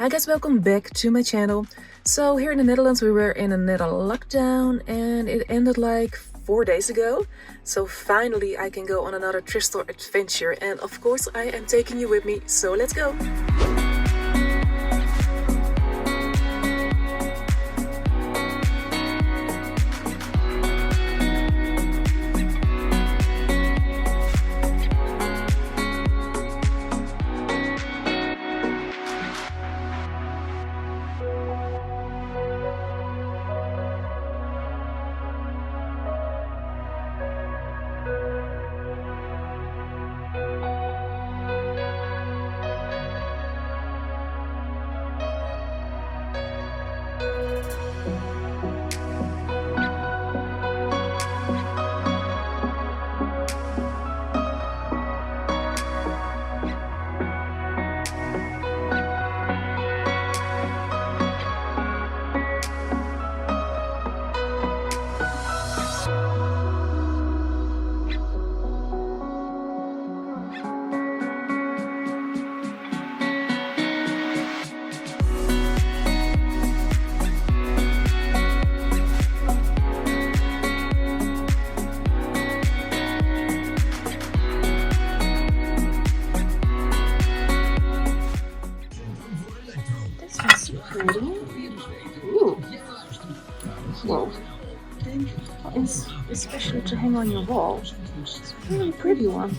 Hi guys, welcome back to my channel. So here in the Netherlands we were in a little lockdown and it ended like 4 days ago. So finally I can go on another thrift store adventure and of course I am taking you with me, so let's go! Pretty. Ooh. Whoa. It's especially to hang on your wall. It's a really pretty one.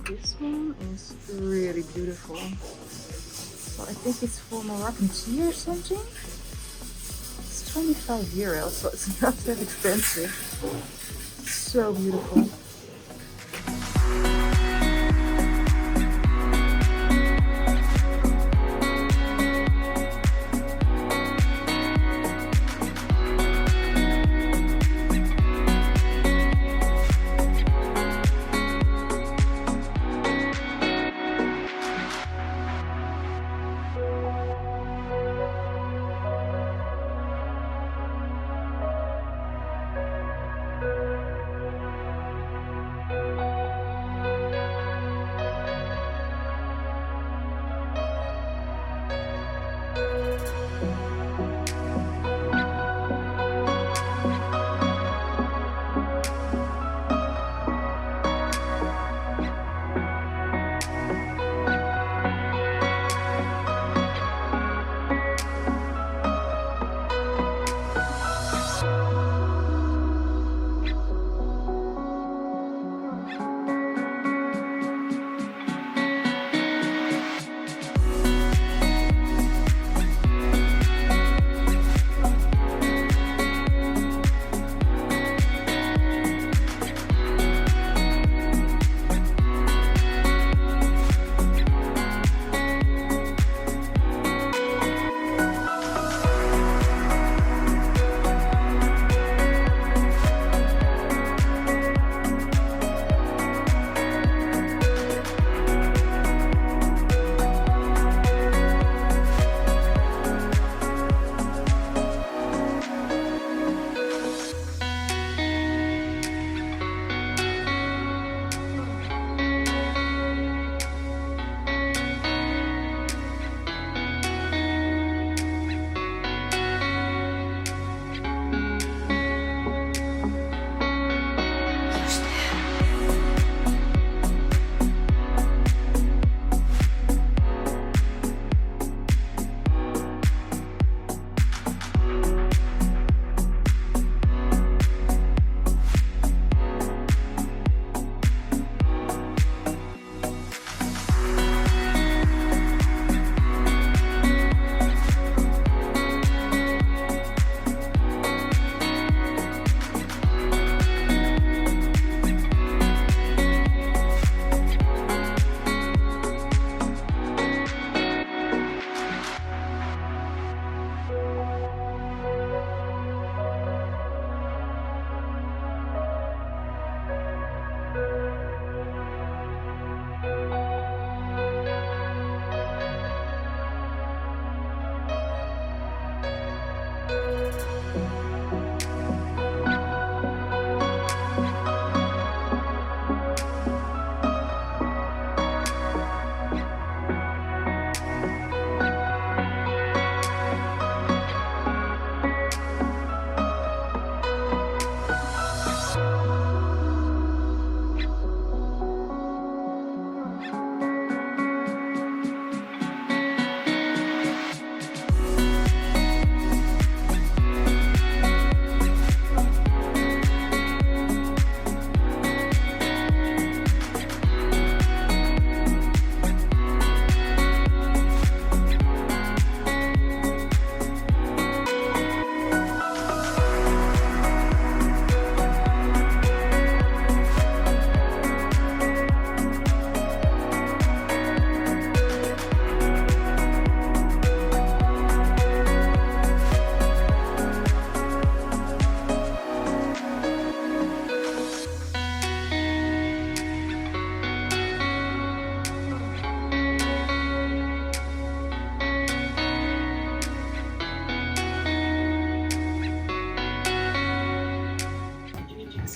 This one is really beautiful. So I think it's for Moroccan tea or something. It's 25 euros, so it's not that expensive. So beautiful.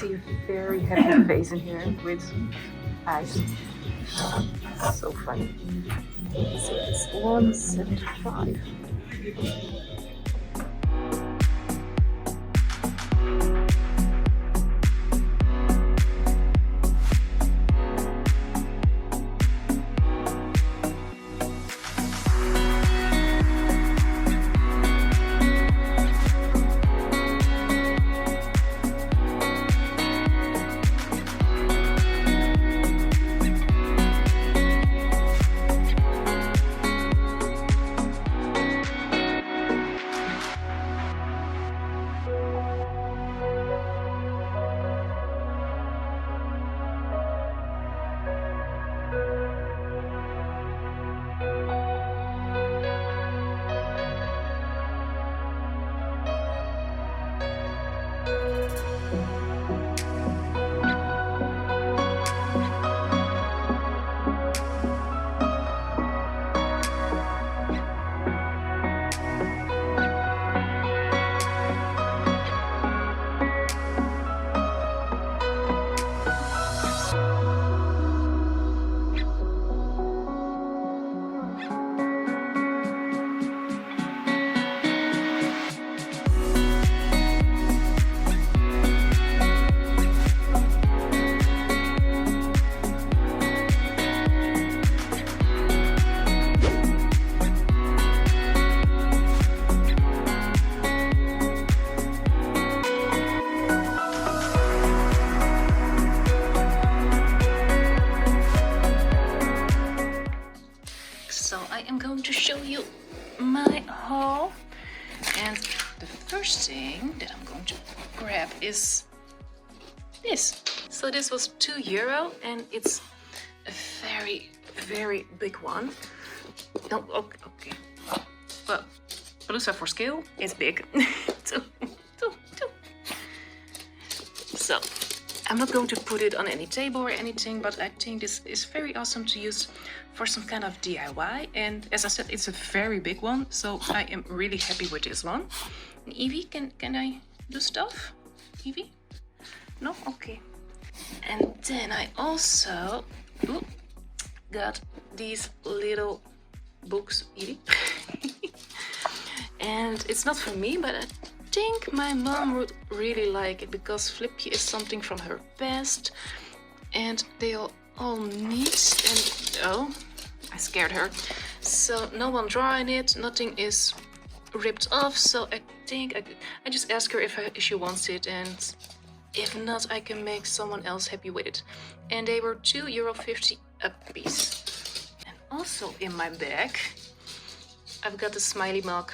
see a very happy face in here with eyes. So funny. So it's 175. is this. So this was €2 and it's a very, very big one. No, okay. Well, Palooza for scale is big. two. So I'm not going to put it on any table or anything, but I think this is very awesome to use for some kind of DIY. And as I said, it's a very big one, so I am really happy with this one. And Evie, can I do stuff? Evie? No? Okay. And then I also got these little books, Evie. And it's not for me, but I think my mom would really like it because Flipje is something from her past and they are all neat and oh, I scared her. So no one drawing it, nothing is ripped off, so I think I just ask her if she wants it, and if not, I can make someone else happy with it. And they were €2.50 a piece. And also in my bag, I've got the smiley mug.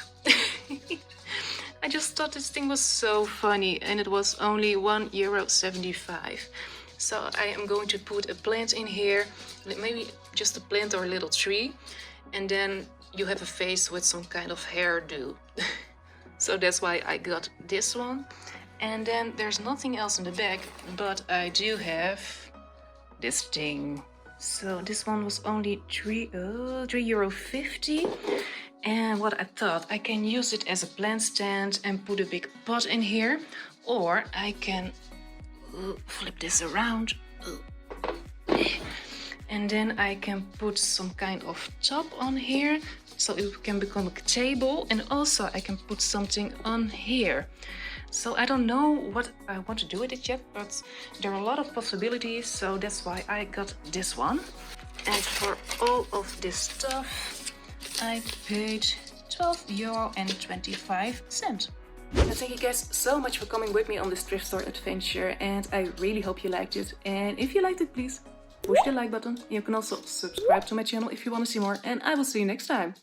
I just thought this thing was so funny and it was only €1.75. So I am going to put a plant in here, maybe just a plant or a little tree. And then you have a face with some kind of hairdo. So that's why I got this one. And then there's nothing else in the bag, but I do have this thing. So this one was only €3.50. And what I thought, I can use it as a plant stand and put a big pot in here. Or I can flip this around. And then I can put some kind of top on here, so it can become a table. And also I can put something on here. So I don't know what I want to do with it yet, but there are a lot of possibilities, so that's why I got this one. And for all of this stuff, I paid €12.25. Thank you guys so much for coming with me on this thrift store adventure, and I really hope you liked it. And if you liked it, please push the like button. You can also subscribe to my channel if you want to see more, and I will see you next time.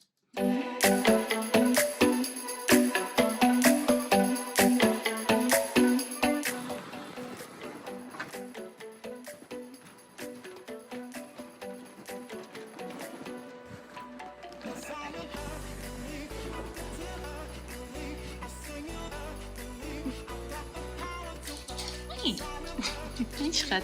Hey, schat.